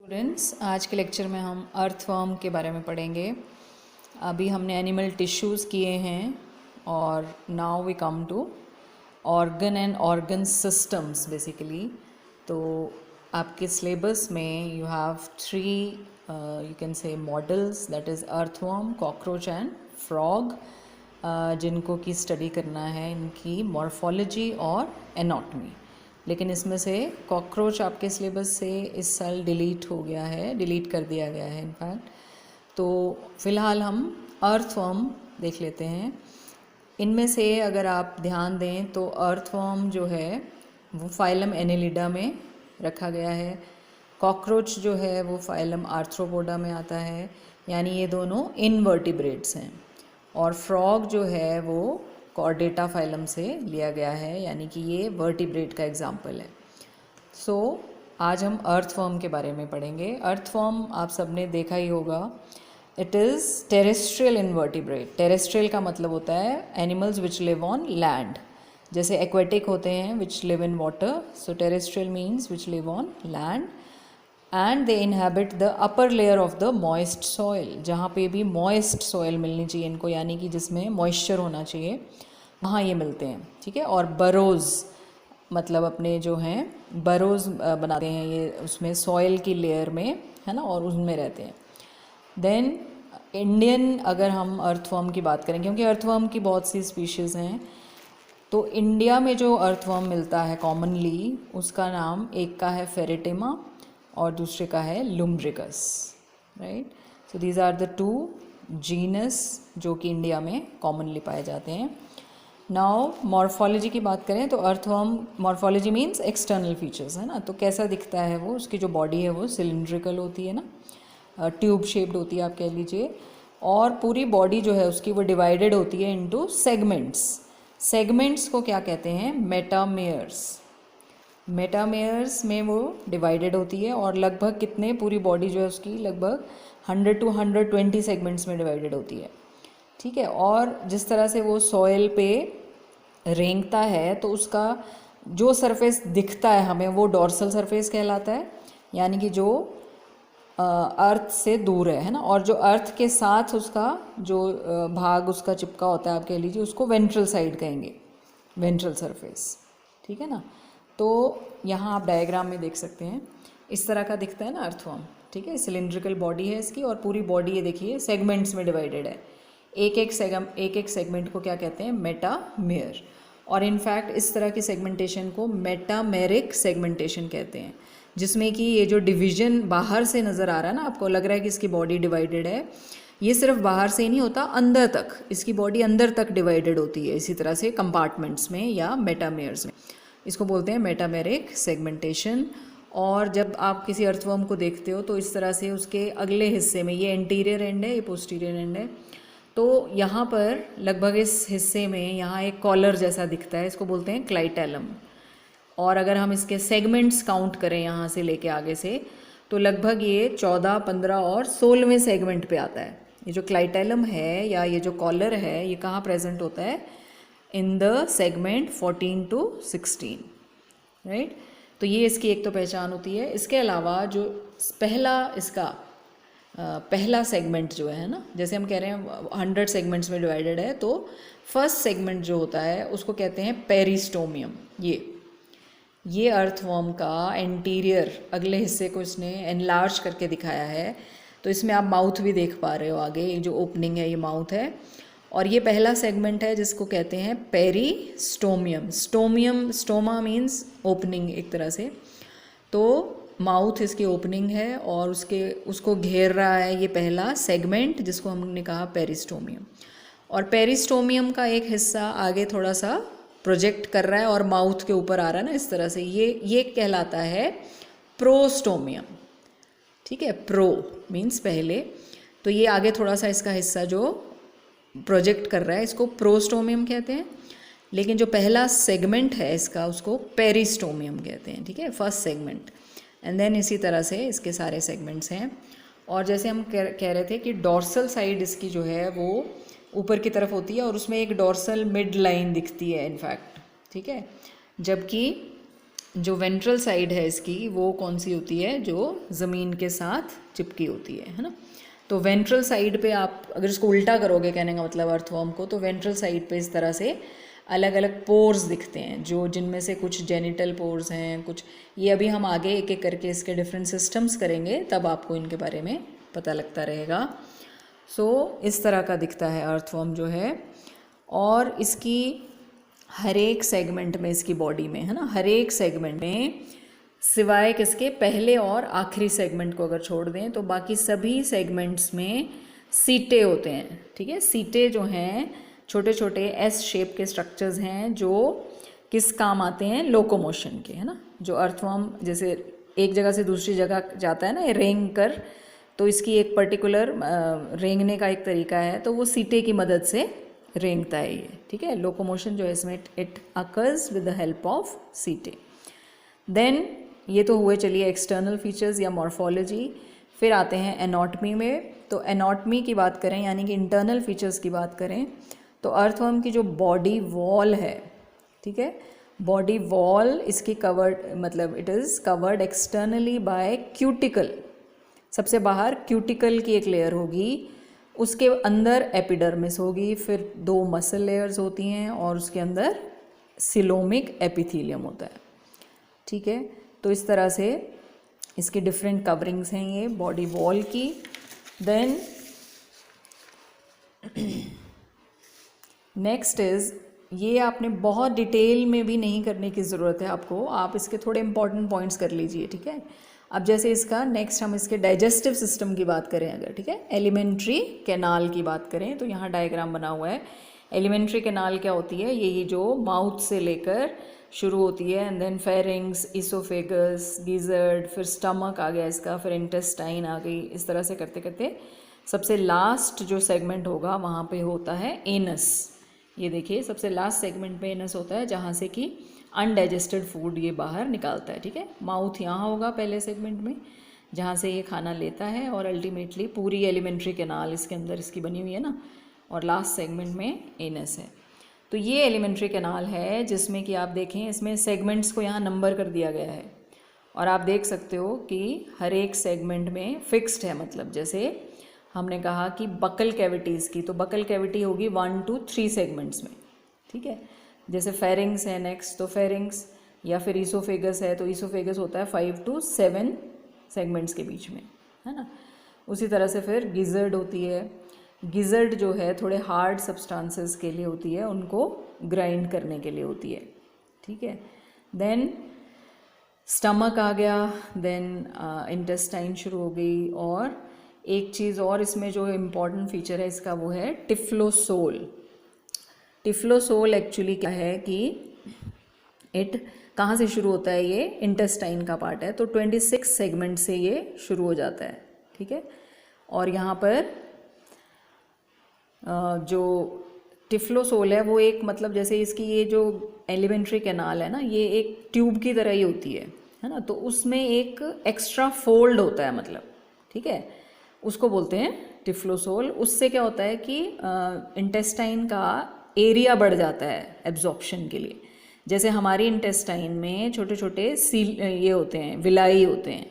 Students, आज के lecture में हम अर्थवर्म के बारे में पढ़ेंगे। अभी हमने एनिमल टिश्यूज़ किए हैं और now we come to organ and organ systems basically. तो आपके सिलेबस में you have three you can say models, that is earthworm, cockroach and frog, जिनको की स्टडी करना है इनकी मॉर्फोलॉजी और एनाटॉमी। लेकिन इसमें से कॉकरोच आपके सिलेबस से इस साल डिलीट हो गया है, डिलीट कर दिया गया है इनफैक्ट। तो फ़िलहाल हम अर्थवर्म देख लेते हैं। इनमें से अगर आप ध्यान दें तो अर्थवर्म जो है वो फाइलम एनेलिडा में रखा गया है। कॉकरोच जो है वो फाइलम आर्थ्रोपोडा में आता है, यानी ये दोनों इनवर्टिब्रेट्स हैं। और फ्रॉग जो है वो कॉर्डेटा फाइलम से लिया गया है, यानी कि ये वर्टिब्रेट का एग्जाम्पल है। सो आज हम अर्थवर्म के बारे में पढ़ेंगे। अर्थवर्म आप सबने देखा ही होगा, it is terrestrial invertebrate. Terrestrial का मतलब होता है animals which live on land, जैसे एक्वेटिक होते हैं which live in water. So terrestrial means which live on land and they inhabit the upper layer of the moist soil. जहाँ पे भी मॉइस्ट सॉइल मिलनी चाहिए इनको, यानी कि जिसमें मॉइस्चर होना चाहिए, वहाँ ये मिलते हैं। ठीक है। और बरोज़ मतलब अपने जो हैं बरोज़ बनाते हैं ये उसमें सॉइल की लेयर में, है ना, और उनमें रहते हैं। देन इंडियन अगर हम अर्थवर्म की बात करें, क्योंकि अर्थवर्म की बहुत सी स्पीशीज़ हैं, तो इंडिया में जो अर्थवर्म मिलता है कॉमनली, उसका नाम एक का है फेरेटिमा और दूसरे का है Lumbricus, right. So these are the two genus जो कि इंडिया में कॉमनली पाए जाते हैं। नाउ मॉर्फोलॉजी की बात करें तो earthworm morphology means external features, है ना। तो कैसा दिखता है वो, उसकी जो बॉडी है वो सिलिंड्रिकल होती है ना, ट्यूब शेप्ड होती है आप कह लीजिए। और पूरी बॉडी जो है उसकी वो डिवाइडेड होती है इनटू सेगमेंट्स। सेगमेंट्स को क्या कहते हैं, मेटामेयर्स। मेटामेयर्स में वो डिवाइडेड होती है और लगभग कितने, पूरी बॉडी जो है उसकी लगभग 100 to 120 सेगमेंट्स में डिवाइडेड होती है। ठीक है। और जिस तरह से वो सॉइल पे रेंगता है तो उसका जो सरफेस दिखता है हमें वो डॉर्सल सरफेस कहलाता है, यानी कि जो अर्थ से दूर है ना। और जो अर्थ के साथ उसका जो भाग उसका चिपका होता है आप कह लीजिए, उसको वेंट्रल साइड कहेंगे, वेंट्रल सरफेस। ठीक है ना। तो यहाँ आप डायग्राम में देख सकते हैं, इस तरह का दिखता है ना अर्थवर्म। ठीक है। सिलिंड्रिकल बॉडी है इसकी और पूरी बॉडी ये देखिए सेगमेंट्स में डिवाइडेड है। एक एक सेगमेंट को क्या कहते हैं, मेटामेयर। और इनफैक्ट इस तरह की सेगमेंटेशन को मेटामेरिक सेगमेंटेशन कहते हैं, जिसमें कि ये जो डिवीजन बाहर से नज़र आ रहा है ना, आपको लग रहा है कि इसकी बॉडी डिवाइडेड है, ये सिर्फ बाहर से ही नहीं होता, अंदर तक इसकी बॉडी अंदर तक डिवाइडेड होती है इसी तरह से कंपार्टमेंट्स में या मेटामेयर्स में। इसको बोलते हैं मेटामेरिक सेगमेंटेशन। और जब आप किसी अर्थवर्म को देखते हो तो इस तरह से उसके अगले हिस्से में, ये एंटीरियर एंड है, ये पोस्टीरियर एंड है, तो यहाँ पर लगभग इस हिस्से में यहाँ एक कॉलर जैसा दिखता है, इसको बोलते हैं क्लाइटेलम। और अगर हम इसके सेगमेंट्स काउंट करें यहाँ से लेके आगे से, तो लगभग ये 14, 15 और 16वें सेगमेंट पे आता है। ये जो क्लाइटेलम है या ये जो कॉलर है, ये कहाँ प्रेजेंट होता है, in the segment 14 to 16, right. तो ये इसकी एक तो पहचान होती है। इसके अलावा जो पहला सेगमेंट जो है ना, जैसे हम कह रहे हैं 100 सेगमेंट्स में डिवाइडेड है, तो फर्स्ट सेगमेंट जो होता है उसको कहते हैं पेरिस्टोमियम। ये अर्थवर्म का एंटीरियर अगले हिस्से को इसने एनलार्ज करके दिखाया है। तो इसमें आप माउथ भी देख पा रहे हो, आगे ये जो ओपनिंग है ये माउथ है। और ये पहला सेगमेंट है जिसको कहते हैं पेरिस्टोमियम। स्टोमा मीन्स ओपनिंग एक तरह से। तो माउथ इसकी ओपनिंग है और उसको घेर रहा है ये पहला सेगमेंट, जिसको हमने कहा पेरिस्टोमियम। और पेरिस्टोमियम का एक हिस्सा आगे थोड़ा सा प्रोजेक्ट कर रहा है और माउथ के ऊपर आ रहा है ना, इस तरह से, ये कहलाता है प्रोस्टोमियम। ठीक है। प्रो मीन्स पहले, तो ये आगे थोड़ा सा इसका हिस्सा जो प्रोजेक्ट कर रहा है इसको प्रोस्टोमियम कहते हैं। लेकिन जो पहला सेगमेंट है इसका, उसको पेरिस्टोमियम कहते हैं। ठीक है, फर्स्ट सेगमेंट। एंड देन इसी तरह से इसके सारे सेगमेंट्स हैं। और जैसे हम कह रहे थे कि डॉर्सल साइड इसकी जो है वो ऊपर की तरफ होती है और उसमें एक डॉर्सल मिड लाइन दिखती है इनफैक्ट। ठीक है। जबकि जो वेंट्रल साइड है इसकी वो कौन सी होती है, जो ज़मीन के साथ चिपकी होती है ना। तो वेंट्रल साइड पे आप अगर इसको उल्टा करोगे, कहने का मतलब अर्थवर्म को, तो वेंट्रल साइड पे इस तरह से अलग अलग पोर्स दिखते हैं, जो जिनमें से कुछ जेनिटल पोर्स हैं, कुछ ये अभी हम आगे एक एक करके इसके डिफरेंट सिस्टम्स करेंगे, तब आपको इनके बारे में पता लगता रहेगा। सो इस तरह का दिखता है अर्थवर्म जो है, और इसकी हर एक सेगमेंट में, इसकी बॉडी में है ना, हर एक सेगमेंट में सिवाय किसके, पहले और आखिरी सेगमेंट को अगर छोड़ दें तो बाकी सभी सेगमेंट्स में सीटे होते हैं। ठीक है, सीटे जो हैं छोटे छोटे एस शेप के स्ट्रक्चर्स हैं जो किस काम आते हैं, लोकोमोशन के, है ना। जो अर्थवर्म जैसे एक जगह से दूसरी जगह जाता है ना, ये रेंग कर, तो इसकी एक पर्टिकुलर रेंगने का एक तरीका है, तो वो सीटे की मदद से रेंगता है ये। ठीक है, लोकोमोशन जो है इसमें it occurs with the help of सीटे। देन ये तो हुए चलिए एक्सटर्नल फीचर्स या मॉर्फोलॉजी। फिर आते हैं एनाटॉमी में। तो एनाटॉमी की बात करें, यानी कि इंटरनल फीचर्स की बात करें, तो अर्थवर्म की जो बॉडी वॉल है, ठीक है, बॉडी वॉल इसकी कवर्ड, मतलब it is covered externally by cuticle. सबसे बाहर क्यूटिकल की एक लेयर होगी, उसके अंदर एपिडर्मिस होगी, फिर 2 मसल लेयर्स होती हैं, और उसके अंदर सिलोमिक एपिथेलियम होता है। ठीक है, तो इस तरह से इसकी डिफरेंट कवरिंग्स हैं ये बॉडी वॉल की। देन नेक्स्ट इज़, ये आपने बहुत डिटेल में भी नहीं करने की ज़रूरत है आपको, आप इसके थोड़े इंपॉर्टेंट पॉइंट्स कर लीजिए। ठीक है, अब जैसे इसका नेक्स्ट हम इसके डाइजेस्टिव सिस्टम की बात करें अगर, ठीक है, एलिमेंट्री कैनाल की बात करें, तो यहाँ डायग्राम बना हुआ है। एलिमेंट्री कैनाल क्या होती है, यही जो माउथ से लेकर शुरू होती है, and then pharynx, oesophagus, gizzard, फिर स्टमक आ गया इसका, फिर इंटेस्टाइन आ गई, इस तरह से करते करते सबसे लास्ट जो सेगमेंट होगा वहाँ पे होता है एनस। ये देखिए सबसे लास्ट सेगमेंट पे एनस होता है, जहाँ से कि अनडाइजेस्टेड फूड ये बाहर निकालता है। ठीक है, माउथ यहाँ होगा पहले सेगमेंट में, जहाँ से ये खाना लेता है, और अल्टीमेटली पूरी एलिमेंट्री कैनाल इसके अंदर इसकी बनी हुई है ना, और लास्ट सेगमेंट में एनस है। तो ये एलिमेंट्री कैनाल है, जिसमें कि आप देखें इसमें सेगमेंट्स को यहाँ नंबर कर दिया गया है, और आप देख सकते हो कि हर एक सेगमेंट में फिक्स्ड है। मतलब जैसे हमने कहा कि बकल कैविटीज़ की, तो बकल कैविटी होगी 1 to 3 सेगमेंट्स में। ठीक है, जैसे फेरिंग्स है नेक्स्ट, तो फेरिंग्स, या फिर ईसोफेगस है तो ईसोफेगस होता है 5 to 7 सेगमेंट्स के बीच में, है ना। उसी तरह से फिर गिजर्ड होती है। गिजर्ड जो है थोड़े हार्ड सब्सटेंसेस के लिए होती है, उनको ग्राइंड करने के लिए होती है। ठीक है, देन स्टमक आ गया, देन इंटेस्टाइन शुरू हो गई, और एक चीज़ और इसमें जो इम्पॉर्टेंट फीचर है इसका वो है टिफ्लोसोल। टिफ्लोसोल एक्चुअली क्या है कि इट कहाँ से शुरू होता है, ये इंटेस्टाइन का पार्ट है, तो 26 सेगमेंट से ये शुरू हो जाता है। ठीक है, और यहाँ पर जो टिफ्लोसोल है वो एक, मतलब जैसे इसकी ये जो एलिमेंट्री कैनाल है ना, ये एक ट्यूब की तरह ही होती है ना, तो उसमें एक एक्स्ट्रा फोल्ड होता है, मतलब ठीक है, उसको बोलते हैं टिफ्लोसोल। उससे क्या होता है कि इंटेस्टाइन का एरिया बढ़ जाता है एब्जॉर्प्शन के लिए। जैसे हमारी इंटेस्टाइन में छोटे छोटे सील ये होते हैं, विलाई होते हैं,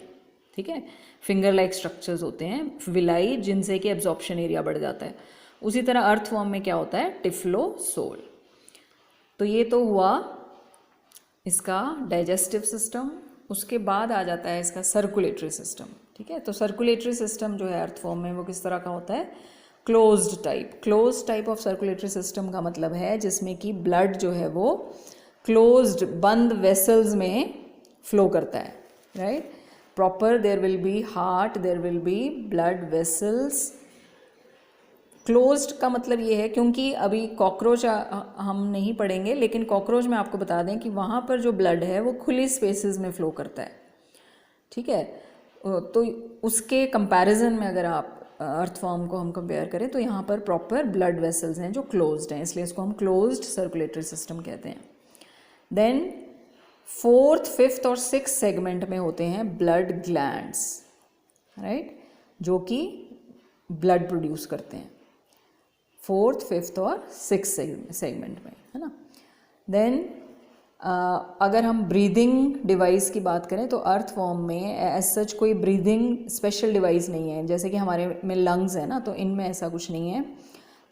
ठीक है, फिंगर लाइक स्ट्रक्चर्स होते हैं विलाई, जिनसे कि एब्जॉर्प्शन एरिया बढ़ जाता है। उसी तरह अर्थवर्म में क्या होता है, टिफ्लोसोल। तो ये तो हुआ इसका डाइजेस्टिव सिस्टम। उसके बाद आ जाता है इसका सर्कुलेटरी सिस्टम। ठीक है, तो सर्कुलेटरी सिस्टम जो है अर्थवर्म में वो किस तरह का होता है, closed type. Closed type of circulatory system का मतलब है जिसमें कि ब्लड जो है वो क्लोज्ड बंद वेसल्स में फ्लो करता है, right. Proper there will be heart, there will be blood vessels. Closed का मतलब ये है, क्योंकि अभी कॉकरोच हम नहीं पढ़ेंगे, लेकिन कॉकरोच में आपको बता दें कि वहाँ पर जो ब्लड है वो खुली स्पेसेस में फ़्लो करता है। ठीक है, तो उसके कंपैरिजन में अगर आप अर्थवर्म को हम कंपेयर करें तो यहाँ पर प्रॉपर ब्लड वेसल्स हैं जो क्लोज्ड हैं, इसलिए इसको हम क्लोज्ड सर्कुलेटरी सिस्टम कहते हैं। देन 4th, 5th और 6th सेगमेंट में होते हैं ब्लड ग्लैंड्स, राइट, जो कि ब्लड प्रोड्यूस करते हैं 4th, 5th और 6th सेगमेंट में, है ना। देन अगर हम ब्रीदिंग डिवाइस की बात करें तो अर्थवॉर्म में एज सच कोई ब्रीदिंग स्पेशल डिवाइस नहीं है, जैसे कि हमारे में लंग्स है ना, तो इनमें ऐसा कुछ नहीं है।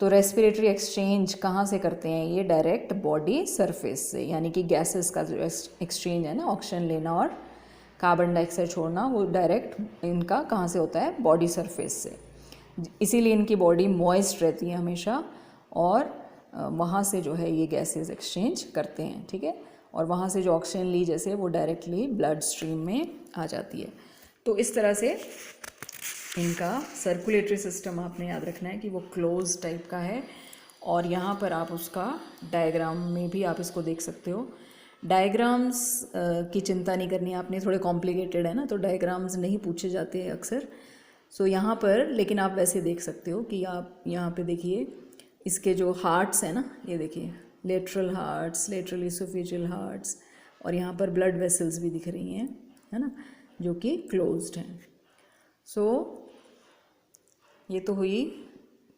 तो रेस्पिरेटरी एक्सचेंज कहाँ से करते हैं ये? डायरेक्ट बॉडी सरफेस से, यानी कि गैसेस का जो एक्सचेंज है ना, ऑक्सीजन लेना और कार्बन डाइऑक्साइड छोड़ना, वो डायरेक्ट इनका कहाँ से होता है? बॉडी सरफेस से। इसीलिए इनकी बॉडी मॉइस्ट रहती है हमेशा, और वहाँ से जो है ये गैसेस एक्सचेंज करते हैं, ठीक है। और वहाँ से जो ऑक्सीजन ली जैसे वो डायरेक्टली ब्लड स्ट्रीम में आ जाती है। तो इस तरह से इनका सर्कुलेटरी सिस्टम आपने याद रखना है कि वो क्लोज टाइप का है। और यहाँ पर आप उसका डायग्राम में भी आप इसको देख सकते हो। डायग्राम्स की चिंता नहीं करनी है आपने, थोड़े कॉम्प्लिकेटेड है ना, तो डायग्राम्स नहीं पूछे जाते हैं अक्सर। सो यहाँ पर लेकिन आप वैसे देख सकते हो कि आप यहाँ पे देखिए इसके जो हार्ट्स हैं ना, ये देखिए lateral hearts, lateral oesophageal hearts, और यहाँ पर ब्लड वेसल्स भी दिख रही हैं, है ना, जो कि क्लोज्ड हैं। सो ये तो हुई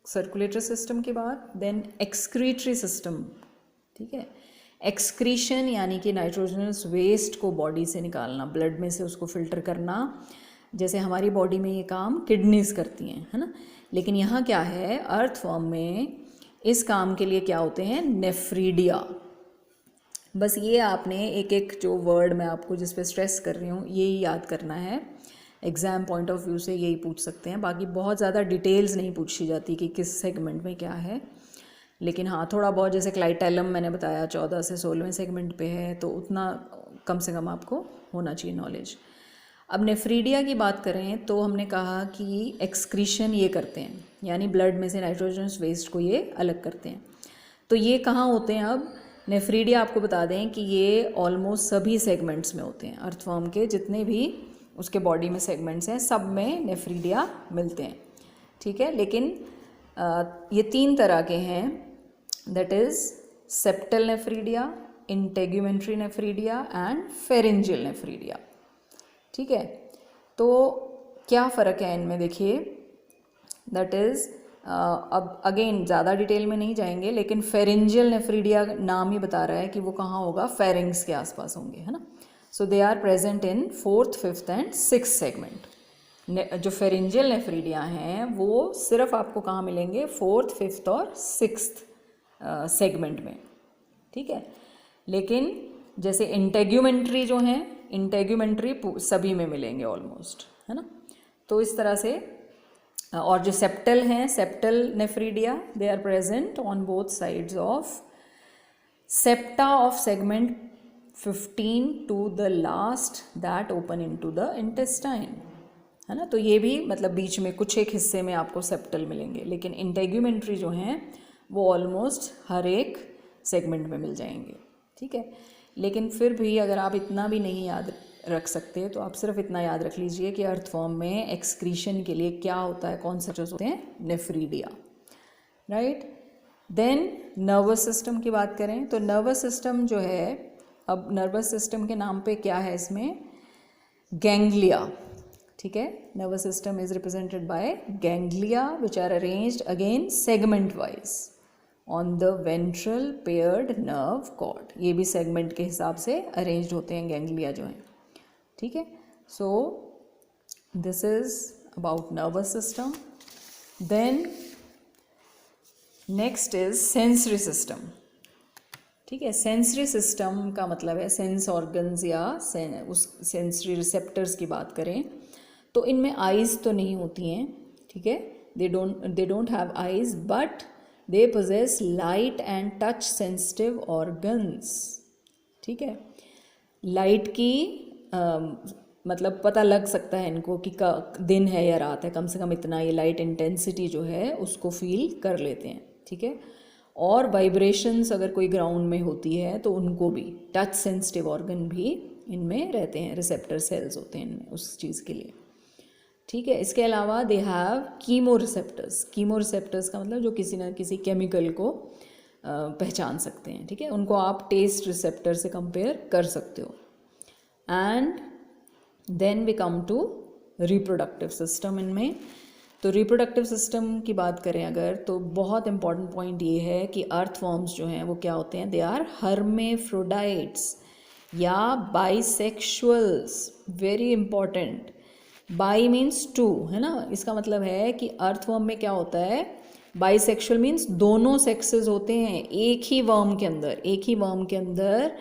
सर्कुलेटरी सिस्टम की बात। देन एक्सक्रीटरी सिस्टम, ठीक है। एक्सक्रीशन यानी कि नाइट्रोजनस वेस्ट को बॉडी से निकालना, ब्लड में से उसको फिल्टर करना, जैसे हमारी बॉडी में ये काम किडनीज करती हैं, है ना। लेकिन यहाँ क्या है, अर्थवॉर्म में इस काम के लिए क्या होते हैं? नेफ्रीडिया। बस ये आपने एक एक जो वर्ड मैं आपको जिस पे स्ट्रेस कर रही हूँ यही याद करना है। एग्ज़ाम पॉइंट ऑफ व्यू से यही पूछ सकते हैं, बाकी बहुत ज़्यादा डिटेल्स नहीं पूछी जाती कि किस सेगमेंट में क्या है। लेकिन हाँ, थोड़ा बहुत, जैसे क्लाइटेलम मैंने बताया 14 से 16वें सेगमेंट पे है, तो उतना कम से कम आपको होना चाहिए नॉलेज। अब नेफ्रीडिया की बात करें तो हमने कहा कि एक्सक्रीशन ये करते हैं, यानी ब्लड में से नाइट्रोजनस वेस्ट को ये अलग करते हैं। तो ये कहाँ होते हैं? अब नेफ्रीडिया आपको बता दें कि ये ऑलमोस्ट सभी सेगमेंट्स में होते हैं। अर्थवॉर्म के जितने भी उसके बॉडी में सेगमेंट्स हैं सब में नेफ्रीडिया मिलते हैं, ठीक है। लेकिन ये 3 तरह के हैं, that is septal nephridia, integumentary nephridia and pharyngeal nephridia, ठीक है। तो क्या फ़र्क है इनमें? देखिए, दैट इज़ अब अगेन ज़्यादा डिटेल में नहीं जाएंगे, लेकिन फेरेंजियल नेफ्रीडिया नाम ही बता रहा है कि वो कहाँ होगा? फेरिंग्स के आसपास होंगे, है ना। So they are present in 4th, 5th and 6th segment. जो फेरेंजियल नेफ्रीडिया हैं वो सिर्फ आपको कहाँ मिलेंगे? 4th, 5th और 6th सेगमेंट में, ठीक है। लेकिन जैसे इंटेगुमेंट्री जो हैं, इंटेगुमेंट्री सभी में मिलेंगे ऑलमोस्ट, है ना। तो इस तरह से, और जो सेप्टल हैं, septal nephridia, they are present on both sides of septa of segment 15 to the last that open into the intestine, है ना। तो ये भी मतलब बीच में कुछ एक हिस्से में आपको सेप्टल मिलेंगे, लेकिन इंटेगुमेंट्री जो हैं वो ऑलमोस्ट हर एक सेगमेंट में मिल जाएंगे, ठीक है। लेकिन फिर भी अगर आप इतना भी नहीं याद रख सकते तो आप सिर्फ इतना याद रख लीजिए कि अर्थवॉर्म में एक्सक्रीशन के लिए क्या होता है, कौन से होते हैं? Nephridia, right. Then nervous system की बात करें तो नर्वस सिस्टम जो है, अब नर्वस सिस्टम के नाम पे क्या है इसमें? गैंग्लिया, ठीक है। Nervous system is represented by ganglia which are arranged again segment wise on the ventral paired nerve cord. ये भी सेगमेंट के हिसाब से अरेंज्ड होते हैं गैंग्लिया जो हैं, ठीक है। So this is about nervous system. Then next is sensory system, ठीक है। सेंसरी सिस्टम का मतलब है सेंस ऑर्गन्स या उस सेंसरी रिसेप्टर्स की बात करें तो इनमें आइज़ तो नहीं होती हैं, ठीक है। They don't have eyes, but they possess light and touch sensitive organs, ठीक है। लाइट की मतलब पता लग सकता है इनको कि दिन है या रात है, कम से कम इतना ये लाइट इंटेंसिटी जो है उसको फील कर लेते हैं, ठीक है। और वाइब्रेशंस अगर कोई ग्राउंड में होती है तो उनको भी, टच सेंसिटिव ऑर्गन भी इनमें रहते हैं, रिसेप्टर सेल्स होते हैं इनमें उस चीज़ के लिए, ठीक है। इसके अलावा they have chemo receptors. Chemo receptors का मतलब जो किसी न किसी केमिकल को पहचान सकते हैं, ठीक है। उनको आप टेस्ट रिसेप्टर से कंपेयर कर सकते हो। And then we come to reproductive system. इनमें तो रिप्रोडक्टिव सिस्टम की बात करें अगर, तो बहुत इंपॉर्टेंट पॉइंट ये है कि अर्थवॉर्म्स जो हैं वो क्या होते हैं, दे आर हर्मेफ्रोडाइट्स या bisexuals. Very important, bi means two, है ना, इसका मतलब है कि अर्थवर्म में क्या होता है, बाइसेक्सुअल मीन्स दोनों सेक्सेस होते हैं एक ही वर्म के अंदर। एक ही वर्म के अंदर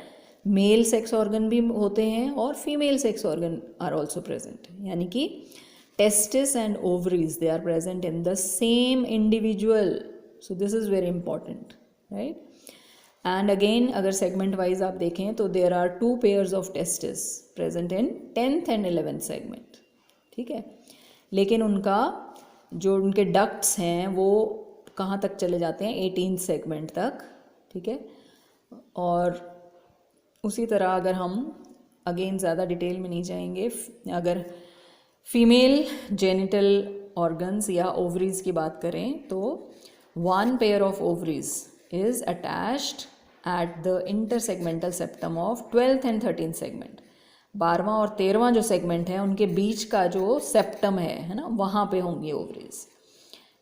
मेल सेक्स ऑर्गन भी होते हैं और female sex organ are also present, यानी कि testis and ovaries, they are present in the same individual. So this is very important, right? And again अगर segment wise आप देखें तो there are 2 pairs of testis present in 10th and 11th segment, ठीक है। लेकिन उनका जो उनके ducts हैं वो कहाँ तक चले जाते हैं, 18th segment तक, ठीक है। और उसी तरह अगर हम अगेन ज़्यादा डिटेल में नहीं जाएंगे, अगर फीमेल जेनिटल ऑर्गन्स या ओवरीज की बात करें तो 1 pair of ovaries is attached at the intersegmental septum of 12th and 13th segment. 12वां और 13वां जो सेगमेंट है उनके बीच का जो सेप्टम है ना, वहाँ पे होंगी ओवरीज।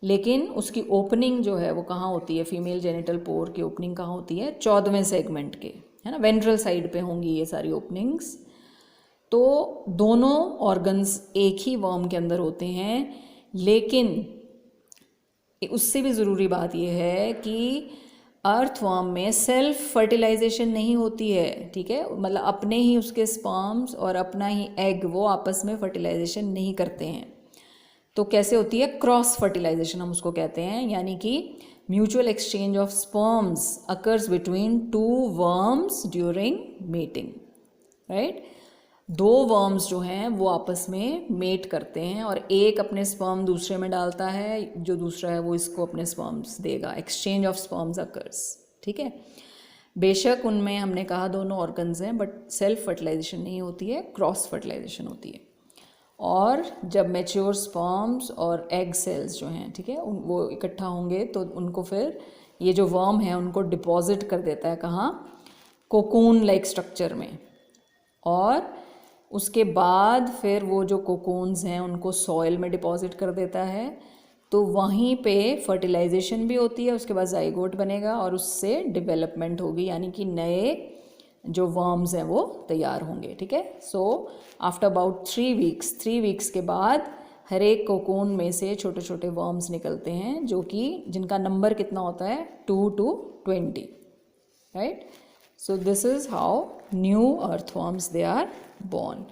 लेकिन उसकी ओपनिंग जो है वो कहाँ होती है, फीमेल जेनिटल पोर की ओपनिंग कहाँ होती है, 14वें सेगमेंट के, है ना, वेंट्रल साइड पे होंगी ये सारी ओपनिंग्स। तो दोनों ऑर्गन्स एक ही वर्म के अंदर होते हैं, लेकिन उससे भी ज़रूरी बात यह है कि अर्थवर्म में सेल्फ फर्टिलाइजेशन नहीं होती है, ठीक है, मतलब अपने ही उसके स्पर्म्स और अपना ही एग वो आपस में फर्टिलाइजेशन नहीं करते हैं। तो कैसे होती है, क्रॉस फर्टिलाइजेशन हम उसको कहते हैं, यानी कि mutual exchange of sperms occurs between 2 worms during mating, right. 2 worms जो हैं वो आपस में मेट करते हैं और एक अपने स्पर्म दूसरे में डालता है, जो दूसरा है वो इसको अपने स्पर्म्स देगा, एक्सचेंज ऑफ स्पर्म्स अकर्स, ठीक है। बेशक उनमें हमने कहा दोनों ऑर्गन्स हैं, बट सेल्फ फर्टिलाइजेशन नहीं होती है, क्रॉस फर्टिलाइजेशन होती है। और जब मैच्योर स्पर्म्स और एग सेल्स जो हैं, ठीक है, वो इकट्ठा होंगे तो उनको फिर ये जो वर्म है उनको डिपॉजिट कर देता है कहाँ, कोकून लाइक स्ट्रक्चर में। और उसके बाद फिर वो जो कोकून्स हैं उनको सॉइल में डिपॉजिट कर देता है, तो वहीं पे फर्टिलाइजेशन भी होती है, उसके बाद जाइगोट बनेगा और उससे डेवलपमेंट होगी, यानी कि नए जो वर्म्स हैं वो तैयार होंगे, ठीक है। सो आफ्टर अबाउट 3 वीक्स के बाद हर एक कोकून में से छोटे छोटे वर्म्स निकलते हैं, जो कि जिनका नंबर कितना होता है, 2 to 20, right. So this is how new earthworms they are born.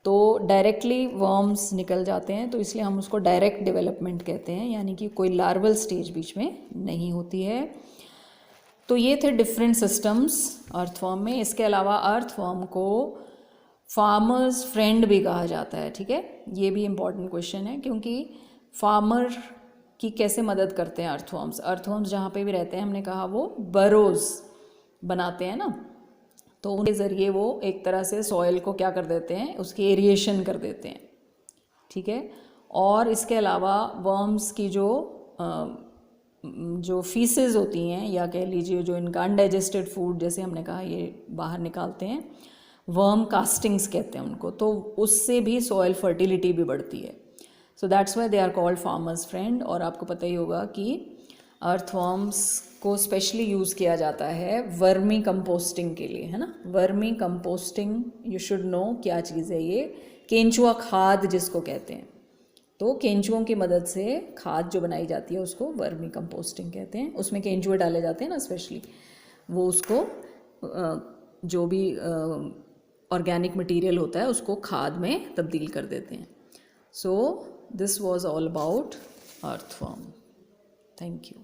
तो डायरेक्टली वर्म्स निकल जाते हैं, तो इसलिए हम उसको डायरेक्ट डेवलपमेंट कहते हैं, यानी कि कोई लार्वल स्टेज बीच में नहीं होती है। तो ये थे डिफरेंट सिस्टम्स अर्थवर्म में। इसके अलावा अर्थवर्म को फार्मर्स फ्रेंड भी कहा जाता है, ठीक है। ये भी इम्पॉर्टेंट क्वेश्चन है, क्योंकि फार्मर की कैसे मदद करते हैं अर्थवर्म्स। अर्थवर्म्स जहाँ पे भी रहते हैं, हमने कहा वो बरोज बनाते हैं ना, तो उनके ज़रिए वो एक तरह से सॉइल को क्या कर देते हैं, उसकी एरिएशन कर देते हैं, ठीक है। और इसके अलावा वर्म्स की जो फीसेस होती हैं, या कह लीजिए जो इनका अनडाइजेस्टेड फूड, जैसे हमने कहा ये बाहर निकालते हैं, वर्म कास्टिंग्स कहते हैं उनको, तो उससे भी सॉइल फर्टिलिटी भी बढ़ती है। So that's why they are called farmers friend. और आपको पता ही होगा कि अर्थवर्म्स को स्पेशली यूज़ किया जाता है वर्मी कंपोस्टिंग के लिए, है ना। Vermi composting you should know क्या चीज़ है ये, केंचुआ खाद जिसको कहते हैं। तो केंचुओं की मदद से खाद जो बनाई जाती है उसको वर्मी कंपोस्टिंग कहते हैं। उसमें केंचुए डाले जाते हैं ना स्पेशली, वो उसको जो भी ऑर्गेनिक मटेरियल होता है उसको खाद में तब्दील कर देते हैं। So this was all about earthworm. Thank you.